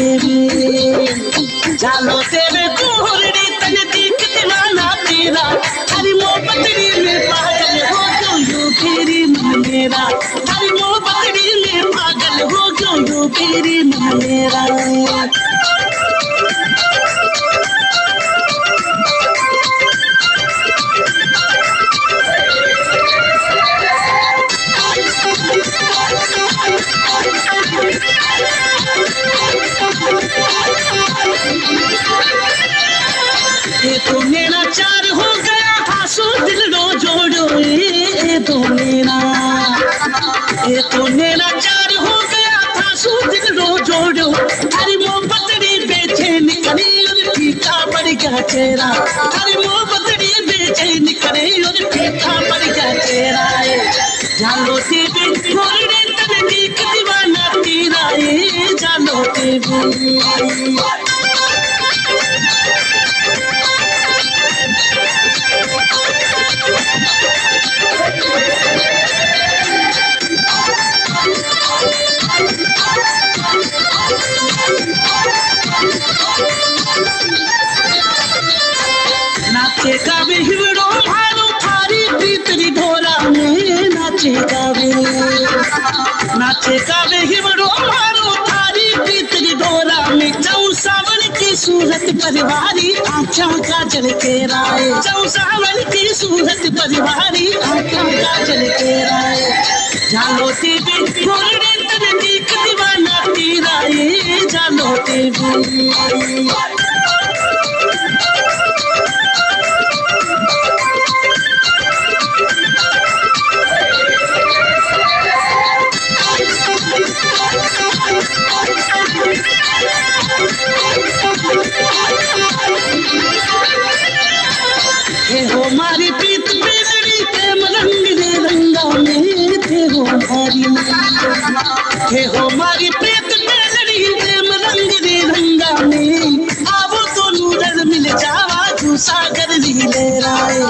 तेरे जालो तेरे कोहरे तन देख दीवाना तेरा हरी मोहब्बतड़ी में पागल हो क्यों यूं तेरी मन मेरा हरी मोहब्बतड़ी में पागल हो क्यों यूं तेरी मन मेरा ये तो मेरा चार हो गया आंसू दिल रो जोड़ो ये तो मेरा चार हो गया आंसू दिल रो जोड़ो हरी मोहब्बतड़ी बेचैन करे और फीका पड़ गया चेहरा हरी मोहब्बतड़ी बेचैन करे और फीका पड़ गया चेहरा जानो तेरे घोड़े तन देख दीवाना तेरा ये जानो तेरे नाचे गावे हिवड़ो भारो थारी प्रीतरी ढोला में नाचे गावे हिवड़ो भारो थारी प्रीतरी ढोला में जाऊं सावन की सूरत परिवारी आँखों का जल के राय जाऊं सावन की सूरत परिवारी आँखों का जल के राय जानो तेरे घोड़े तन देख दीवाना तेरा ये जानो तेरे हे हो मारी प्रीत बेलड़ी प्रेम रंग रे रंगा में थे हो मारी हे हो मारी प्रीत बेलड़ी प्रेम रंग रे रंगा में आवो तो नूरन मिल जावा जू सागर ले राय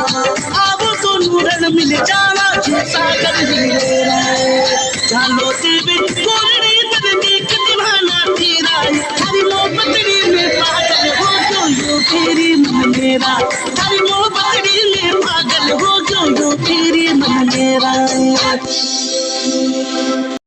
आवो तो नूरन मिल जावा जू सागर ले राय जानो तेरे कोरे तन देख दीवाना तेरा हरी मोहब्बतड़ी में पागल हो क्यों यूं तेरी मन मेरा हरी मोहब्बतड़ी में पागल हो क्यों यूं तेरी मन मेरा